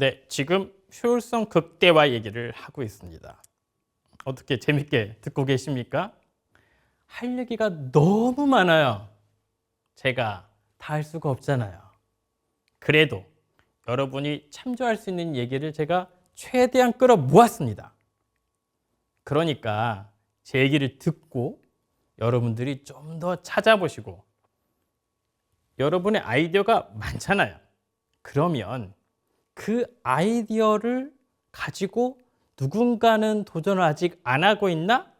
네, 지금 효율성 극대화 얘기를 하고 있습니다. 어떻게 재밌게 듣고 계십니까? 할 얘기가 너무 많아요. 제가 다 할 수가 없잖아요. 그래도 여러분이 참조할 수 있는 얘기를 제가 최대한 끌어 모았습니다. 그러니까 제 얘기를 듣고 여러분들이 좀 더 찾아보시고 여러분의 아이디어가 많잖아요. 그러면 그 아이디어를 가지고 누군가는 도전을 아직 안 하고 있나?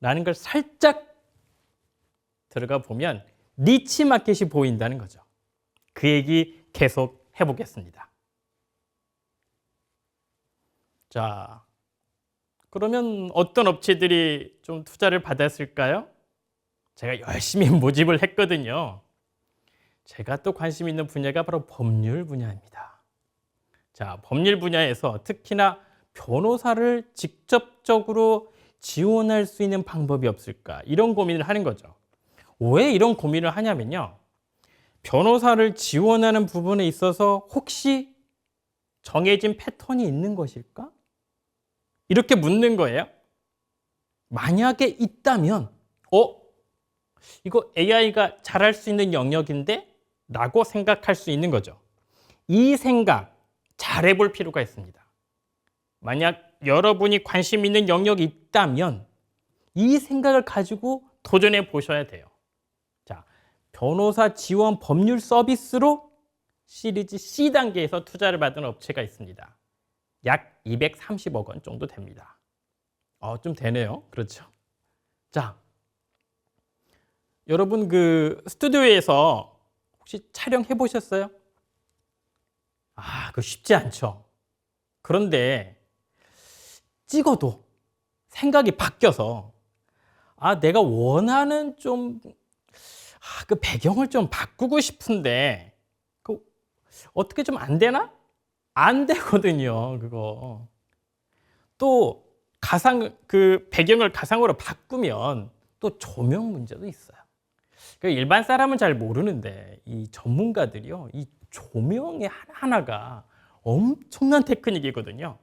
라는 걸 살짝 들어가 보면 니치 마켓이 보인다는 거죠. 그 얘기 계속 해보겠습니다. 자, 그러면 어떤 업체들이 좀 투자를 받았을까요? 제가 열심히 모집을 했거든요. 제가 또 관심 있는 분야가 바로 법률 분야입니다. 자, 법률 분야에서 특히나 변호사를 직접적으로 지원할 수 있는 방법이 없을까? 이런 고민을 하는 거죠. 왜 이런 고민을 하냐면요. 변호사를 지원하는 부분에 있어서 혹시 정해진 패턴이 있는 것일까? 이렇게 묻는 거예요. 만약에 있다면, 이거 AI가 잘할 수 있는 영역인데? 라고 생각할 수 있는 거죠. 이 생각 잘해볼 필요가 있습니다. 만약 여러분이 관심 있는 영역이 있다면 이 생각을 가지고 도전해 보셔야 돼요. 자, 변호사 지원 법률 서비스로 시리즈 C 단계에서 투자를 받은 업체가 있습니다. 약 230억 원 정도 됩니다. 좀 되네요. 그렇죠. 자, 여러분 그 스튜디오에서 혹시 촬영해 보셨어요? 그거 쉽지 않죠. 그런데 찍어도 생각이 바뀌어서 내가 원하는 그 배경을 좀 바꾸고 싶은데 어떻게 좀 안 되나? 안 되거든요, 그거. 또 그 배경을 가상으로 바꾸면 또 조명 문제도 있어요. 일반 사람은 잘 모르는데 이 전문가들이요, 이 조명의 하나하나가 엄청난 테크닉이거든요.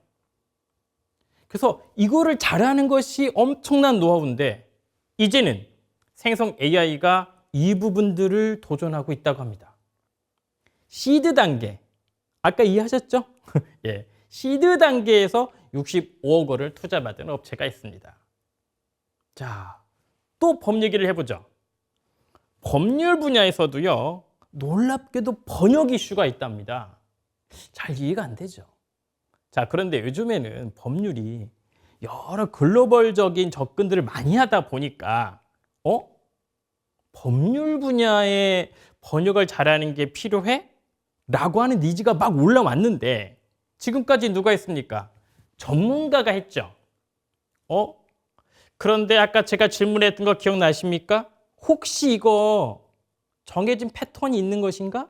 그래서 이거를 잘하는 것이 엄청난 노하우인데 이제는 생성 AI가 이 부분들을 도전하고 있다고 합니다. 시드 단계, 아까 이해하셨죠? 예, 시드 단계에서 65억 원을 투자받은 업체가 있습니다. 자, 또 법 얘기를 해보죠. 법률 분야에서도요, 놀랍게도 번역 이슈가 있답니다. 잘 이해가 안 되죠. 자, 그런데 요즘에는 법률이 여러 글로벌적인 접근들을 많이 하다 보니까 법률 분야의 번역을 잘하는 게 필요해? 라고 하는 니즈가 막 올라왔는데 지금까지 누가 했습니까? 전문가가 했죠. 그런데 아까 제가 질문했던 거 기억나십니까? 혹시 이거 정해진 패턴이 있는 것인가?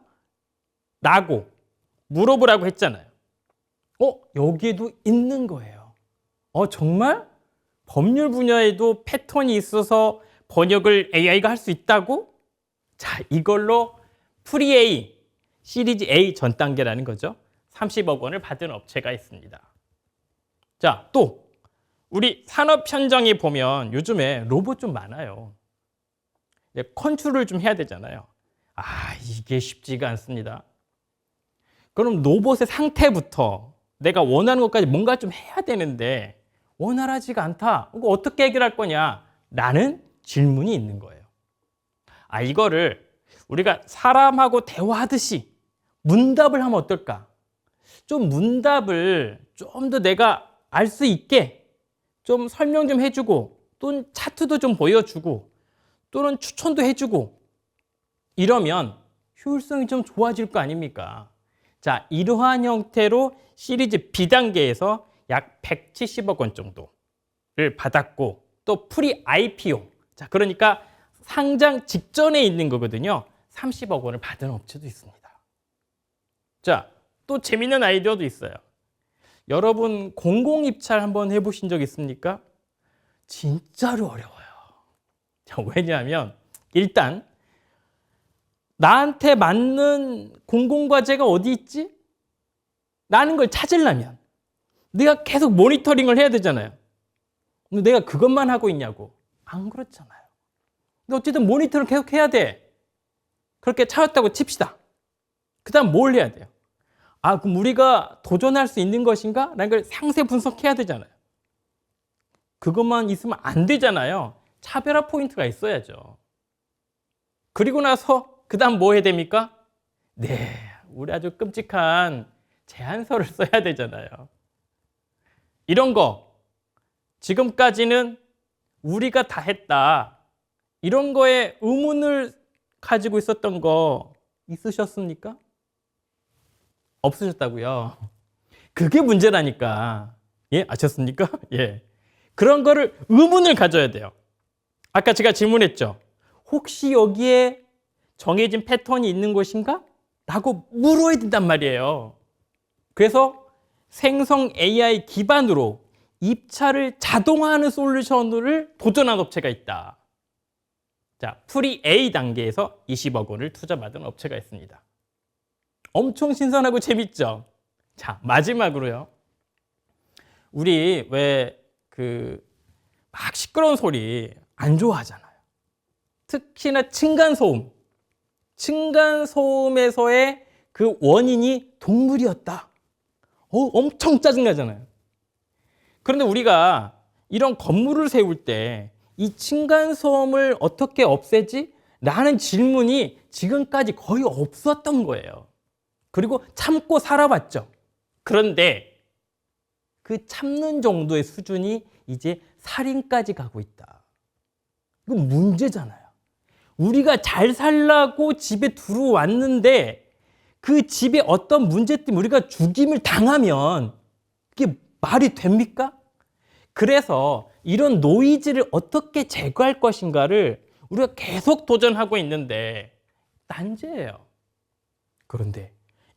라고 물어보라고 했잖아요. 여기에도 있는 거예요. 정말? 법률 분야에도 패턴이 있어서 번역을 AI가 할 수 있다고? 자, 이걸로 프리-A, 시리즈 A 전 단계라는 거죠. 30억 원을 받은 업체가 있습니다. 자, 또 우리 산업 현장에 보면 요즘에 로봇 좀 많아요. 컨트롤을 좀 해야 되잖아요. 이게 쉽지가 않습니다. 그럼 로봇의 상태부터 내가 원하는 것까지 뭔가 좀 해야 되는데 원활하지가 않다. 이거 어떻게 해결할 거냐? 라는 질문이 있는 거예요. 이거를 우리가 사람하고 대화하듯이 문답을 하면 어떨까? 좀 문답을 좀 더 내가 알 수 있게 좀 설명 좀 해주고 또는 차트도 좀 보여주고 또는 추천도 해주고 이러면 효율성이 좀 좋아질 거 아닙니까? 자, 이러한 형태로 시리즈 B 단계에서 약 170억 원 정도를 받았고 또 프리 IPO, 자, 그러니까 상장 직전에 있는 거거든요. 30억 원을 받은 업체도 있습니다. 자, 또 재밌는 아이디어도 있어요. 여러분 공공입찰 한번 해보신 적 있습니까? 진짜로 어려워요. 자, 왜냐하면 일단 나한테 맞는 공공과제가 어디 있지? 라는 걸 찾으려면 내가 계속 모니터링을 해야 되잖아요. 근데 내가 그것만 하고 있냐고. 안 그렇잖아요. 근데 어쨌든 모니터를 계속 해야 돼. 그렇게 찾았다고 칩시다. 그 다음 뭘 해야 돼요? 아, 그럼 우리가 도전할 수 있는 것인가? 라는 걸 상세 분석해야 되잖아요. 그것만 있으면 안 되잖아요. 차별화 포인트가 있어야죠. 그리고 나서 그 다음 뭐 해야 됩니까? 네, 우리 아주 끔찍한 제안서를 써야 되잖아요. 이런 거 지금까지는 우리가 다 했다. 이런 거에 의문을 가지고 있었던 거 있으셨습니까? 없으셨다고요. 그게 문제라니까. 예, 아셨습니까? 예. 그런 거를 의문을 가져야 돼요. 아까 제가 질문했죠. 혹시 여기에 정해진 패턴이 있는 것인가? 라고 물어야 된단 말이에요. 그래서 생성 AI 기반으로 입찰을 자동화하는 솔루션을 도전한 업체가 있다. 자, 프리 A 단계에서 20억 원을 투자받은 업체가 있습니다. 엄청 신선하고 재밌죠? 자, 마지막으로요. 우리 왜 막 시끄러운 소리 안 좋아하잖아요. 특히나 층간소음. 층간소음에서의 그 원인이 동물이었다. 엄청 짜증나잖아요. 그런데 우리가 이런 건물을 세울 때 이 층간소음을 어떻게 없애지? 라는 질문이 지금까지 거의 없었던 거예요. 그리고 참고 살아봤죠. 그런데 그 참는 정도의 수준이 이제 살인까지 가고 있다. 이건 문제잖아요. 우리가 잘 살라고 집에 들어왔는데 그 집에 어떤 문제 때문에 우리가 죽임을 당하면 그게 말이 됩니까? 그래서 이런 노이즈를 어떻게 제거할 것인가를 우리가 계속 도전하고 있는데 난제예요. 그런데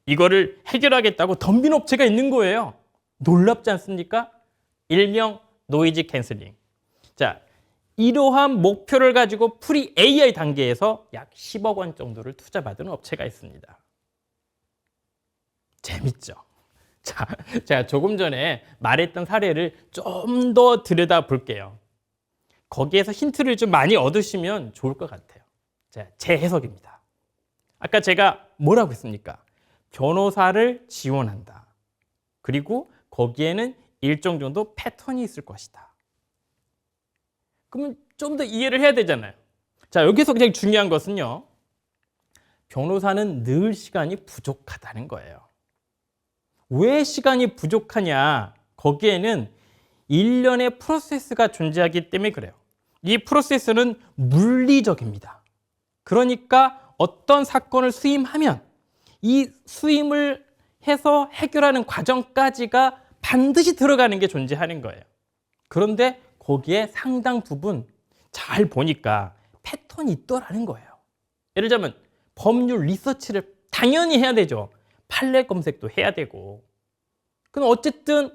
이거를 해결하겠다고 덤빈 업체가 있는 거예요. 놀랍지 않습니까? 일명 노이즈 캔슬링. 자, 이러한 목표를 가지고 프리 AI 단계에서 약 10억 원 정도를 투자받은 업체가 있습니다. 재밌죠? 자, 제가 조금 전에 말했던 사례를 좀 더 들여다 볼게요. 거기에서 힌트를 좀 많이 얻으시면 좋을 것 같아요. 자, 제 해석입니다. 아까 제가 뭐라고 했습니까? 변호사를 지원한다. 그리고 거기에는 일정 정도 패턴이 있을 것이다. 그러면 좀 더 이해를 해야 되잖아요. 자, 여기서 그냥 중요한 것은요. 변호사는 늘 시간이 부족하다는 거예요. 왜 시간이 부족하냐? 거기에는 일련의 프로세스가 존재하기 때문에 그래요. 이 프로세스는 물리적입니다. 그러니까 어떤 사건을 수임하면 이 수임을 해서 해결하는 과정까지가 반드시 들어가는 게 존재하는 거예요. 그런데 거기에 상당 부분 잘 보니까 패턴이 있더라는 거예요. 예를 들자면 법률 리서치를 당연히 해야 되죠. 판례 검색도 해야 되고. 그럼 어쨌든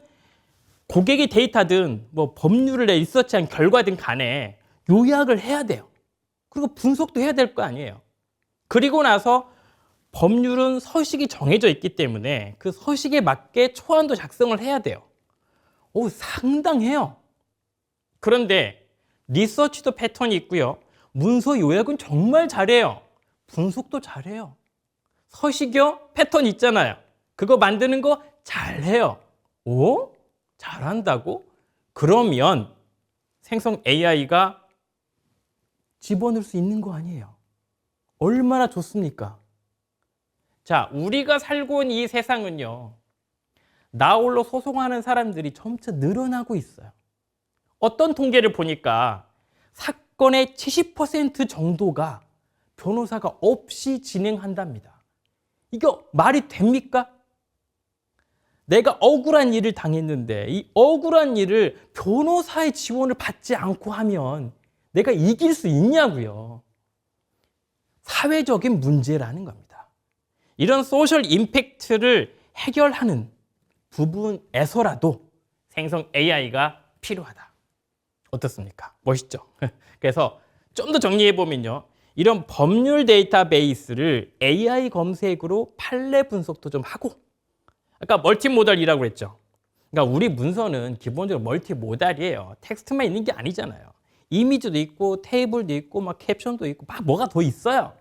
고객이 데이터든 뭐 법률을 리서치한 결과든 간에 요약을 해야 돼요. 그리고 분석도 해야 될 거 아니에요. 그리고 나서 법률은 서식이 정해져 있기 때문에 그 서식에 맞게 초안도 작성을 해야 돼요. 상당해요. 그런데 리서치도 패턴이 있고요. 문서 요약은 정말 잘해요. 분석도 잘해요. 서식이요? 패턴 있잖아요. 그거 만드는 거 잘해요. 오? 잘한다고? 그러면 생성 AI가 집어넣을 수 있는 거 아니에요. 얼마나 좋습니까? 자, 우리가 살고 있는 이 세상은요. 나 홀로 소송하는 사람들이 점차 늘어나고 있어요. 어떤 통계를 보니까 사건의 70% 정도가 변호사가 없이 진행한답니다. 이거 말이 됩니까? 내가 억울한 일을 당했는데 이 억울한 일을 변호사의 지원을 받지 않고 하면 내가 이길 수 있냐고요. 사회적인 문제라는 겁니다. 이런 소셜 임팩트를 해결하는 부분에서라도 생성 AI가 필요하다. 어떻습니까? 멋있죠? 그래서 좀 더 정리해보면요. 이런 법률 데이터베이스를 AI 검색으로 판례 분석도 좀 하고 아까 멀티모달이라고 그랬죠. 그러니까 우리 문서는 기본적으로 멀티모달이에요. 텍스트만 있는 게 아니잖아요. 이미지도 있고 테이블도 있고 막 캡션도 있고 막 뭐가 더 있어요.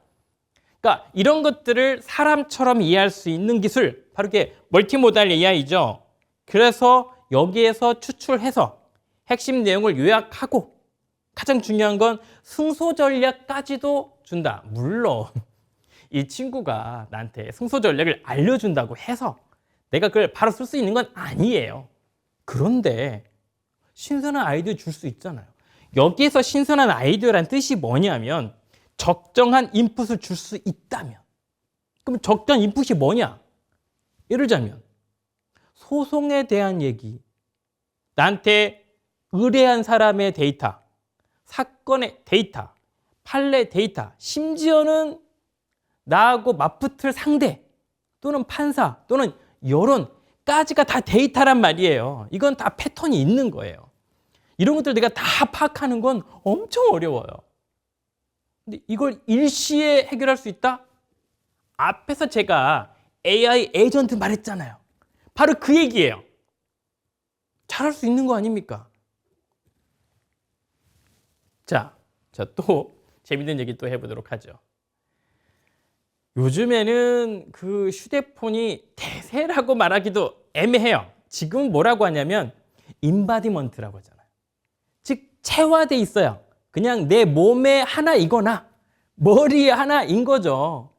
그러니까 이런 것들을 사람처럼 이해할 수 있는 기술, 바로 이게 멀티모달 AI죠. 그래서 여기에서 추출해서 핵심 내용을 요약하고 가장 중요한 건 승소 전략까지도 준다. 물론 이 친구가 나한테 승소 전략을 알려준다고 해서 내가 그걸 바로 쓸 수 있는 건 아니에요. 그런데 신선한 아이디어 줄 수 있잖아요. 여기에서 신선한 아이디어란 뜻이 뭐냐면 적정한 인풋을 줄 수 있다면. 그럼 적정한 인풋이 뭐냐? 예를 들자면 소송에 대한 얘기, 나한테 의뢰한 사람의 데이터, 사건의 데이터, 판례 데이터, 심지어는 나하고 맞붙을 상대 또는 판사 또는 여론까지가 다 데이터란 말이에요. 이건 다 패턴이 있는 거예요. 이런 것들 내가 다 파악하는 건 엄청 어려워요. 근데 이걸 일시에 해결할 수 있다? 앞에서 제가 AI 에이전트 말했잖아요. 바로 그 얘기예요. 잘할 수 있는 거 아닙니까? 자, 또 재밌는 얘기 또 해보도록 하죠. 요즘에는 그 휴대폰이 대세라고 말하기도 애매해요. 지금 뭐라고 하냐면 인바디먼트라고 하잖아요. 즉 체화돼 있어요. 그냥 내 몸의 하나이거나 머리의 하나인 거죠.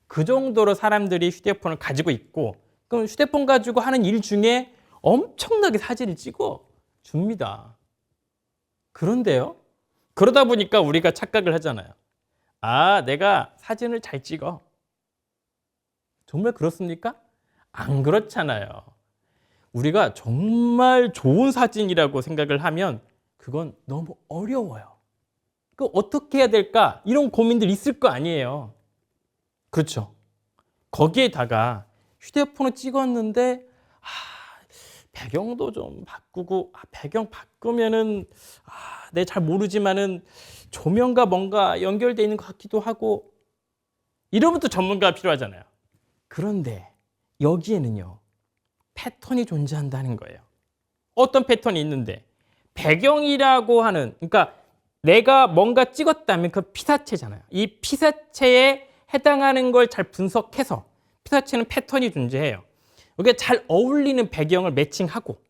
그 정도로 사람들이 휴대폰을 가지고 있고, 그럼 휴대폰 가지고 하는 일 중에 엄청나게 사진을 찍어 줍니다. 그런데요, 그러다 보니까 우리가 착각을 하잖아요. 아, 내가 사진을 잘 찍어. 정말 그렇습니까? 안 그렇잖아요. 우리가 정말 좋은 사진이라고 생각을 하면 그건 너무 어려워요. 그 어떻게 해야 될까? 이런 고민들 있을 거 아니에요. 그렇죠. 거기에다가 휴대폰을 찍었는데 배경도 좀 바꾸고, 배경 바꾸면은 내 잘 모르지만은 조명과 뭔가 연결되어 있는 것 같기도 하고, 이러면 또 전문가가 필요하잖아요. 그런데 여기에는요, 패턴이 존재한다는 거예요. 어떤 패턴이 있는데, 배경이라고 하는, 그러니까 내가 뭔가 찍었다면 그 피사체잖아요. 이 피사체에 해당하는 걸 잘 분석해서, 피사체는 패턴이 존재해요. 여기에 잘 어울리는 배경을 매칭하고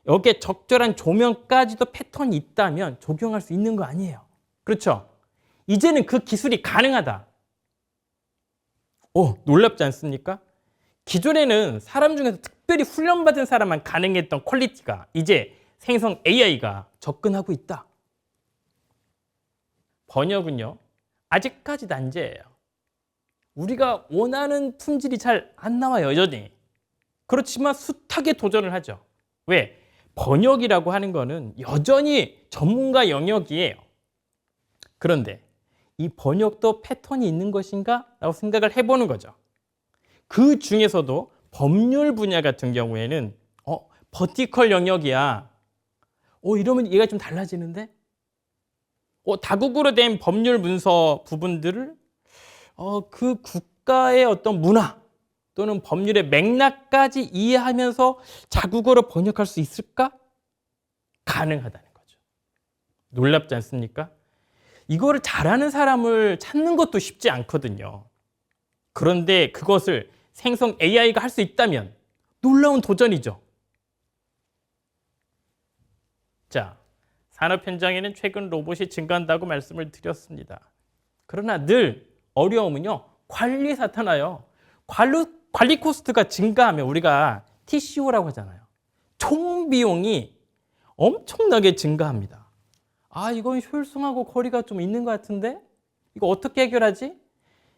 여기에 적절한 조명까지도 패턴이 있다면 적용할 수 있는 거 아니에요. 그렇죠? 이제는 그 기술이 가능하다. 놀랍지 않습니까? 기존에는 사람 중에서 특별히 훈련받은 사람만 가능했던 퀄리티가 이제 생성 AI가 접근하고 있다. 번역은요, 아직까지 난제예요. 우리가 원하는 품질이 잘 안 나와요, 여전히. 그렇지만 숱하게 도전을 하죠. 왜? 번역이라고 하는 거는 여전히 전문가 영역이에요. 그런데 이 번역도 패턴이 있는 것인가? 라고 생각을 해보는 거죠. 그 중에서도 법률 분야 같은 경우에는 버티컬 영역이야. 이러면 얘가 좀 달라지는데? 다국어로 된 법률 문서 부분들을 그 국가의 어떤 문화 또는 법률의 맥락까지 이해하면서 자국어로 번역할 수 있을까? 가능하다는 거죠. 놀랍지 않습니까? 이거를 잘하는 사람을 찾는 것도 쉽지 않거든요. 그런데 그것을 생성 AI가 할 수 있다면 놀라운 도전이죠. 자, 산업 현장에는 최근 로봇이 증가한다고 말씀을 드렸습니다. 그러나 늘 어려움은요, 관리에 나타나요. 관리 코스트가 증가하면 우리가 TCO라고 하잖아요. 총 비용이 엄청나게 증가합니다. 이건 효율성하고 거리가 좀 있는 것 같은데? 이거 어떻게 해결하지?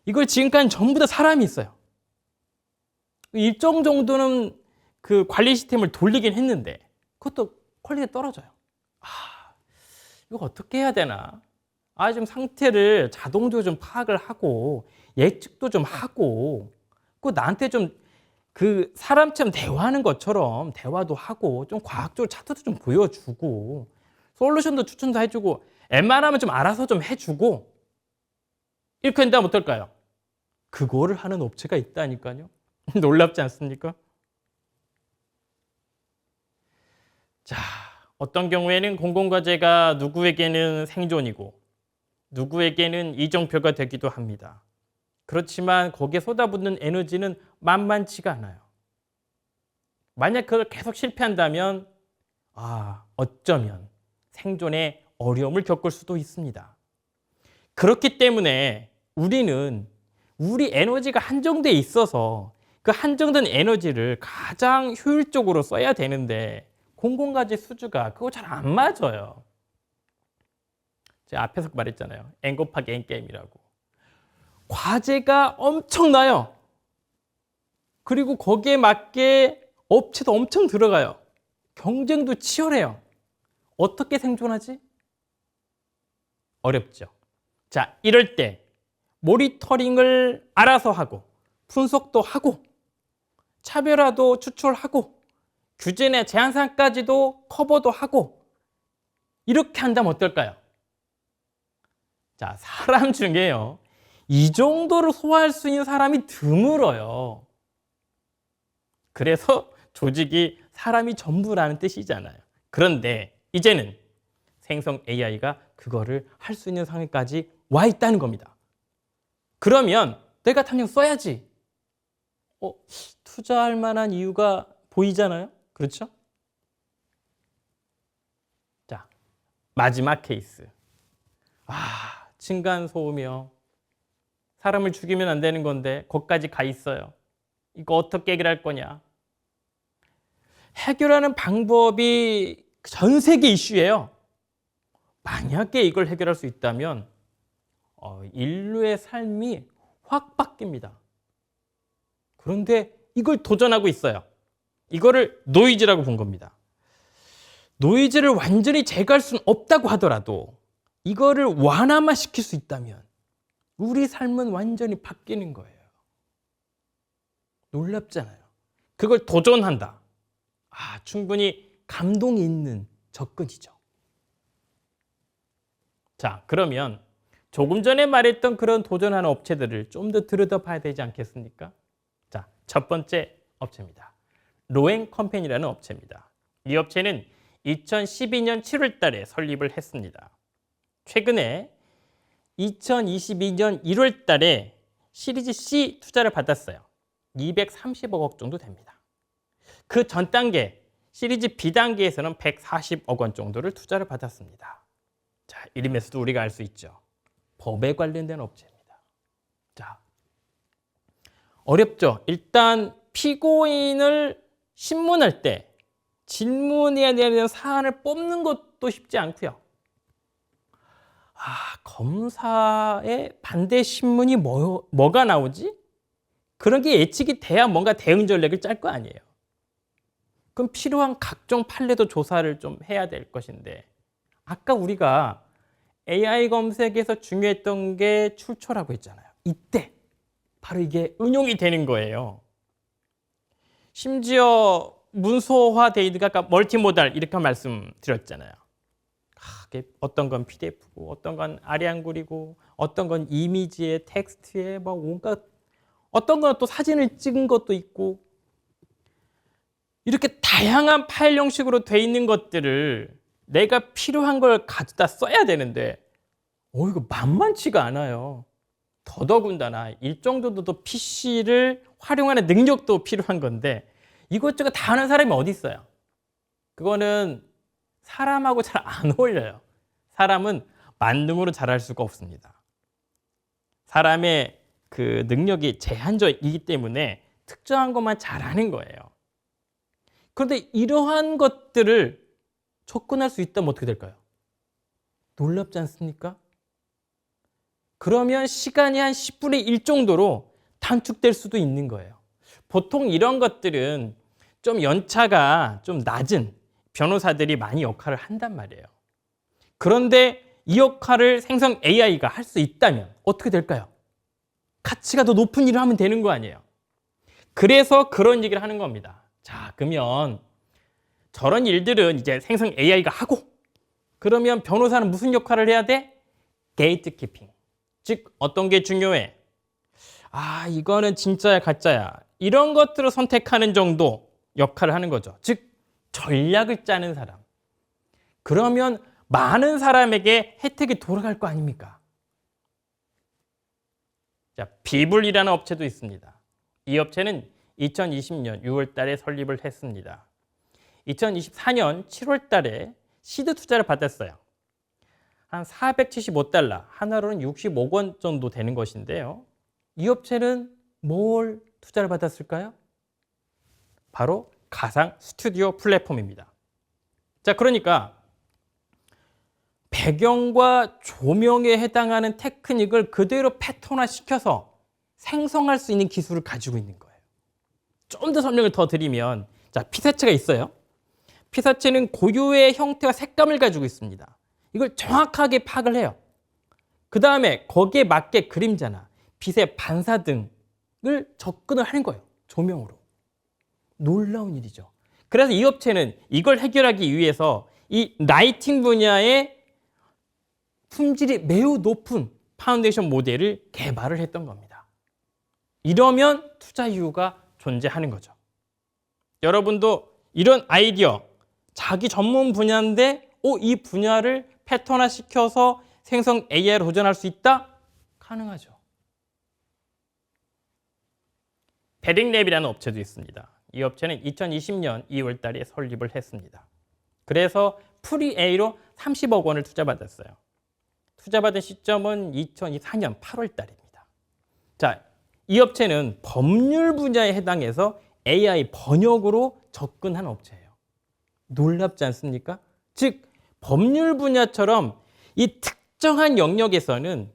이걸 지금까지 전부 다 사람이 있어요. 일정 정도는 그 관리 시스템을 돌리긴 했는데 그것도 퀄리티가 떨어져요. 이거 어떻게 해야 되나? 좀 상태를 자동적으로 좀 파악을 하고 예측도 좀 하고 그 나한테 좀 그 사람처럼 대화하는 것처럼 대화도 하고 좀 과학적으로 차트도 좀 보여주고 솔루션도 추천도 해주고 웬만하면 좀 알아서 좀 해주고 이렇게 한다면 어떨까요? 그거를 하는 업체가 있다니까요. 놀랍지 않습니까? 자, 어떤 경우에는 공공과제가 누구에게는 생존이고 누구에게는 이정표가 되기도 합니다. 그렇지만 거기에 쏟아붓는 에너지는 만만치가 않아요. 만약 그걸 계속 실패한다면 어쩌면 생존에 어려움을 겪을 수도 있습니다. 그렇기 때문에 우리는 우리 에너지가 한정돼 있어서 그 한정된 에너지를 가장 효율적으로 써야 되는데 공공과제 수주가 그거 잘 안 맞아요. 제가 앞에서 말했잖아요. N 곱하기 N 게임이라고. 과제가 엄청나요. 그리고 거기에 맞게 업체도 엄청 들어가요. 경쟁도 치열해요. 어떻게 생존하지? 어렵죠. 자, 이럴 때 모니터링을 알아서 하고 분석도 하고 차별화도 추출하고 규제나 제한사항까지도 커버도 하고 이렇게 한다면 어떨까요? 자, 사람 중에요. 이 정도를 소화할 수 있는 사람이 드물어요. 그래서 조직이 사람이 전부라는 뜻이잖아요. 그런데 이제는 생성 AI가 그거를 할 수 있는 상황까지 와 있다는 겁니다. 그러면 내가 당장 써야지. 투자할 만한 이유가 보이잖아요. 그렇죠? 자, 마지막 케이스. 층간소음이요. 사람을 죽이면 안 되는 건데 거기까지 가 있어요. 이거 어떻게 해결할 거냐? 해결하는 방법이 전 세계 이슈예요. 만약에 이걸 해결할 수 있다면 인류의 삶이 확 바뀝니다. 그런데 이걸 도전하고 있어요. 이거를 노이즈라고 본 겁니다. 노이즈를 완전히 제거할 수는 없다고 하더라도 이거를 완화만 시킬 수 있다면 우리 삶은 완전히 바뀌는 거예요. 놀랍잖아요. 그걸 도전한다. 충분히 감동이 있는 접근이죠. 자, 그러면 조금 전에 말했던 그런 도전하는 업체들을 좀 더 들여다봐야 되지 않겠습니까? 자, 첫 번째 업체입니다. 로엔 컴퍼니라는 업체입니다. 이 업체는 2012년 7월 달에 설립을 했습니다. 최근에 2022년 1월 달에 시리즈 C 투자를 받았어요. 230억 원 정도 됩니다. 그 전 단계 시리즈 B 단계에서는 140억 원 정도를 투자를 받았습니다. 자, 이름에서도 우리가 알 수 있죠. 법에 관련된 업체입니다. 자, 어렵죠. 일단 피고인을 신문할 때 질문해야 되는 사안을 뽑는 것도 쉽지 않고요. 검사의 반대 신문이 뭐가 나오지? 그런 게 예측이 돼야 뭔가 대응 전략을 짤 거 아니에요. 그럼 필요한 각종 판례도 조사를 좀 해야 될 것인데 아까 우리가 AI 검색에서 중요했던 게 출처라고 했잖아요. 이때 바로 이게 응용이 되는 거예요. 심지어 문서화 데이터가 아까 멀티모달 이렇게 말씀드렸잖아요. 어떤 건 PDF고 어떤 건 아리안글이고 어떤 건 이미지에 텍스트에 막 온갖 어떤 건 또 사진을 찍은 것도 있고 이렇게 다양한 파일 형식으로 돼 있는 것들을 내가 필요한 걸 가져다 써야 되는데 이거 만만치가 않아요. 더더군다나 일정 정도 더 PC를 활용하는 능력도 필요한 건데 이것저것 다 하는 사람이 어디 있어요? 그거는 사람하고 잘 안 어울려요. 사람은 만능으로 잘할 수가 없습니다. 사람의 그 능력이 제한적이기 때문에 특정한 것만 잘하는 거예요. 그런데 이러한 것들을 접근할 수 있다면 어떻게 될까요? 놀랍지 않습니까? 그러면 시간이 한 10분의 1 정도로 단축될 수도 있는 거예요. 보통 이런 것들은 좀 연차가 좀 낮은 변호사들이 많이 역할을 한단 말이에요. 그런데 이 역할을 생성 AI가 할 수 있다면 어떻게 될까요? 가치가 더 높은 일을 하면 되는 거 아니에요. 그래서 그런 얘기를 하는 겁니다. 자, 그러면 저런 일들은 이제 생성 AI가 하고 그러면 변호사는 무슨 역할을 해야 돼? 게이트 키핑. 즉 어떤 게 중요해? 이거는 진짜야 가짜야. 이런 것들을 선택하는 정도 역할을 하는 거죠. 즉 전략을 짜는 사람. 그러면 많은 사람에게 혜택이 돌아갈 거 아닙니까? 자, 비블이라는 업체도 있습니다. 이 업체는 2020년 6월 달에 설립을 했습니다. 2024년 7월 달에 시드 투자를 받았어요. 한 475달러, 하나로는 65억 원 정도 되는 것인데요. 이 업체는 뭘 투자를 받았을까요? 바로 가상 스튜디오 플랫폼입니다. 자, 그러니까 배경과 조명에 해당하는 테크닉을 그대로 패턴화시켜서 생성할 수 있는 기술을 가지고 있는 거예요. 좀 더 설명을 더 드리면, 자, 피사체가 있어요. 피사체는 고유의 형태와 색감을 가지고 있습니다. 이걸 정확하게 파악을 해요. 그 다음에 거기에 맞게 그림자나 빛의 반사 등을 접근을 하는 거예요. 조명으로. 놀라운 일이죠. 그래서 이 업체는 이걸 해결하기 위해서 이 라이팅 분야의 품질이 매우 높은 파운데이션 모델을 개발을 했던 겁니다. 이러면 투자 이유가 존재하는 거죠. 여러분도 이런 아이디어, 자기 전문 분야인데 이 분야를 패턴화시켜서 생성 AI로 도전할 수 있다? 가능하죠. 베릭랩이라는 업체도 있습니다. 이 업체는 2020년 2월 달에 설립을 했습니다. 그래서 프리-A로 30억 원을 투자받았어요. 투자받은 시점은 2024년 8월 달입니다. 자, 이 업체는 법률 분야에 해당해서 AI 번역으로 접근한 업체예요. 놀랍지 않습니까? 즉, 법률 분야처럼 이 특정한 영역에서는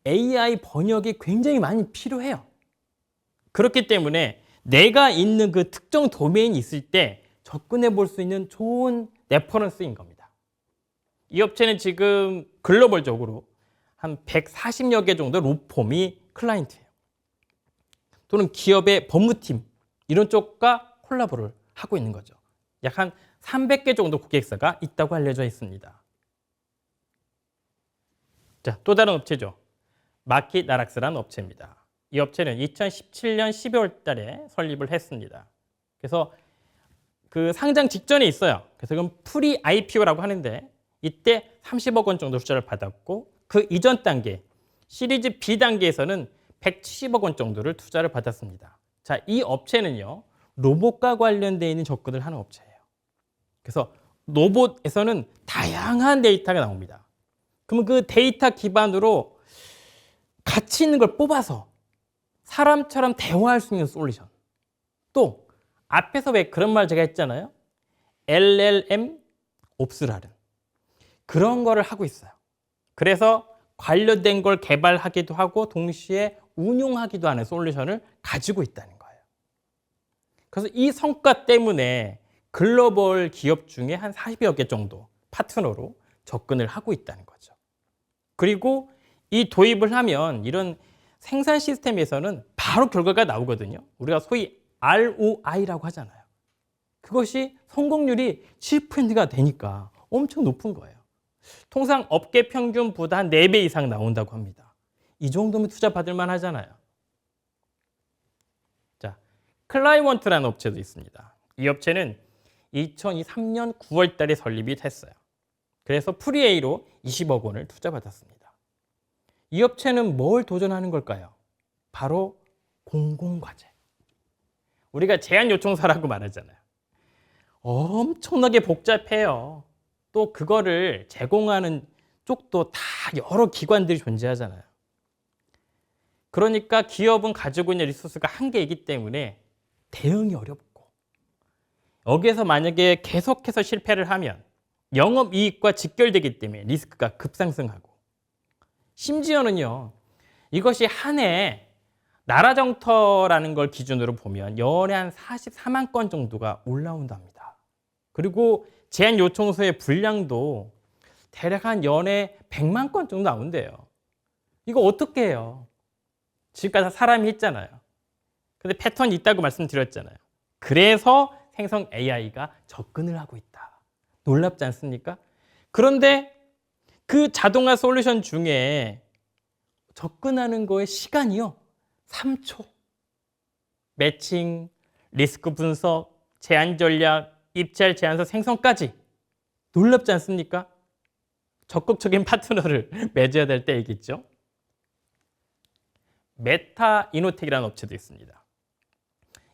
AI 번역이 굉장히 많이 필요해요. 그렇기 때문에 내가 있는 그 특정 도메인이 있을 때 접근해 볼 수 있는 좋은 레퍼런스인 겁니다. 이 업체는 지금 글로벌적으로 한 140여 개 정도 로펌이 클라이언트예요. 또는 기업의 법무팀 이런 쪽과 콜라보를 하고 있는 거죠. 약 한 300개 정도 고객사가 있다고 알려져 있습니다. 자, 또 다른 업체죠. 마킷나락스라는 업체입니다. 이 업체는 2017년 12월 달에 설립을 했습니다. 그래서 그 상장 직전에 있어요. 그래서 그건 프리 IPO라고 하는데 이때 30억 원 정도 투자를 받았고 그 이전 단계 시리즈 B 단계에서는 170억 원 정도를 투자를 받았습니다. 자, 이 업체는요. 로봇과 관련되어 있는 접근을 하는 업체예요. 그래서 로봇에서는 다양한 데이터가 나옵니다. 그러면 그 데이터 기반으로 가치 있는 걸 뽑아서 사람처럼 대화할 수 있는 솔루션. 또 앞에서 왜 그런 말 제가 했잖아요. LLM 옵스라는 그런 거를 하고 있어요. 그래서 관련된 걸 개발하기도 하고 동시에 운용하기도 하는 솔루션을 가지고 있다는 거예요. 그래서 이 성과 때문에 글로벌 기업 중에 한 40여 개 정도 파트너로 접근을 하고 있다는 거죠. 그리고 이 도입을 하면 이런 생산 시스템에서는 바로 결과가 나오거든요. 우리가 소위 ROI라고 하잖아요. 그것이 성공률이 7%가 되니까 엄청 높은 거예요. 통상 업계 평균보다 한 4배 이상 나온다고 합니다. 이 정도면 투자 받을 만 하잖아요. 자, 클라이원트라는 업체도 있습니다. 이 업체는 2023년 9월 달에 설립이 됐어요. 그래서 프리에이로 20억 원을 투자받았습니다. 이 업체는 뭘 도전하는 걸까요? 바로 공공과제. 우리가 제안 요청서라고 말하잖아요. 엄청나게 복잡해요. 또 그거를 제공하는 쪽도 다 여러 기관들이 존재하잖아요. 그러니까 기업은 가지고 있는 리소스가 한계이기 때문에 대응이 어렵고 여기에서 만약에 계속해서 실패를 하면 영업이익과 직결되기 때문에 리스크가 급상승하고 심지어는요. 이것이 한 해에 나라정터라는 걸 기준으로 보면 연에 한 44만 건 정도가 올라온답니다. 그리고 제안 요청서의 분량도 대략 한 연에 100만 건 정도 나온대요. 이거 어떻게 해요? 지금까지 사람이 했잖아요. 근데 패턴이 있다고 말씀드렸잖아요. 그래서 생성 AI가 접근을 하고 있다. 놀랍지 않습니까? 그런데 그 자동화 솔루션 중에 접근하는 거의 시간이요. 3초. 매칭, 리스크 분석, 제안 전략, 입찰 제안서 생성까지 놀랍지 않습니까? 적극적인 파트너를 맺어야 될 때이겠죠. 메타 이노텍이라는 업체도 있습니다.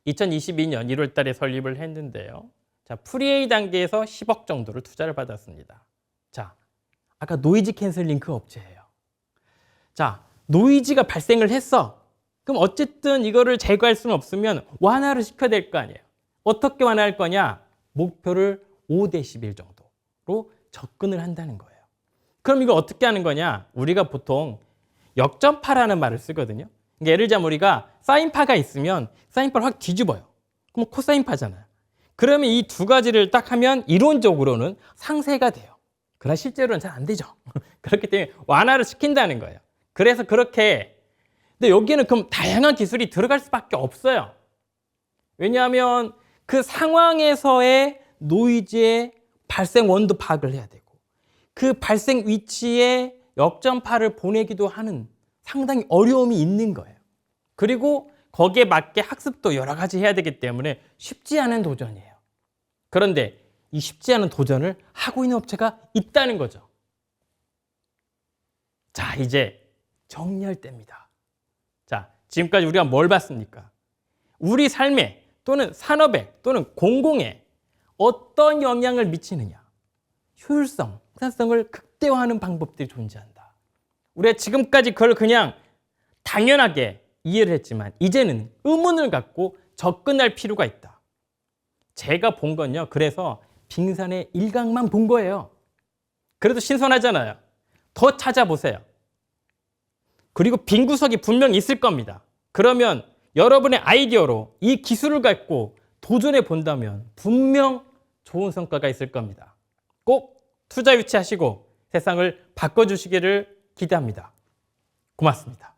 2022년 1월 달에 설립을 했는데요. 자, 프리A 단계에서 10억 정도를 투자를 받았습니다. 자, 아까 노이즈 캔슬링 그 업체예요. 자, 노이즈가 발생을 했어. 그럼 어쨌든 이거를 제거할 수는 없으면 완화를 시켜야 될 거 아니에요. 어떻게 완화할 거냐? 목표를 5dB 정도로 접근을 한다는 거예요. 그럼 이거 어떻게 하는 거냐? 우리가 보통 역전파라는 말을 쓰거든요. 그러니까 예를 들자면 우리가 사인파가 있으면 사인파를 확 뒤집어요. 그럼 코사인파잖아요. 그러면 이 두 가지를 딱 하면 이론적으로는 상쇄가 돼요. 그러나 실제로는 잘 안 되죠. 그렇기 때문에 완화를 시킨다는 거예요. 그래서 그렇게, 근데 여기에는 그럼 다양한 기술이 들어갈 수밖에 없어요. 왜냐하면 그 상황에서의 노이즈의 발생 원도 파악을 해야 되고 그 발생 위치에 역전파를 보내기도 하는 상당히 어려움이 있는 거예요. 그리고 거기에 맞게 학습도 여러 가지 해야 되기 때문에 쉽지 않은 도전이에요. 그런데 이 쉽지 않은 도전을 하고 있는 업체가 있다는 거죠. 자, 이제 정리할 때입니다. 자, 지금까지 우리가 뭘 봤습니까? 우리 삶에 또는 산업에 또는 공공에 어떤 영향을 미치느냐. 효율성, 생산성을 극대화하는 방법들이 존재한다. 우리가 지금까지 그걸 그냥 당연하게 이해를 했지만 이제는 의문을 갖고 접근할 필요가 있다. 제가 본 건요. 그래서 빙산의 일각만 본 거예요. 그래도 신선하잖아요. 더 찾아보세요. 그리고 빈 구석이 분명히 있을 겁니다. 그러면 여러분의 아이디어로 이 기술을 갖고 도전해 본다면 분명 좋은 성과가 있을 겁니다. 꼭 투자 유치하시고 세상을 바꿔주시기를 기대합니다. 고맙습니다.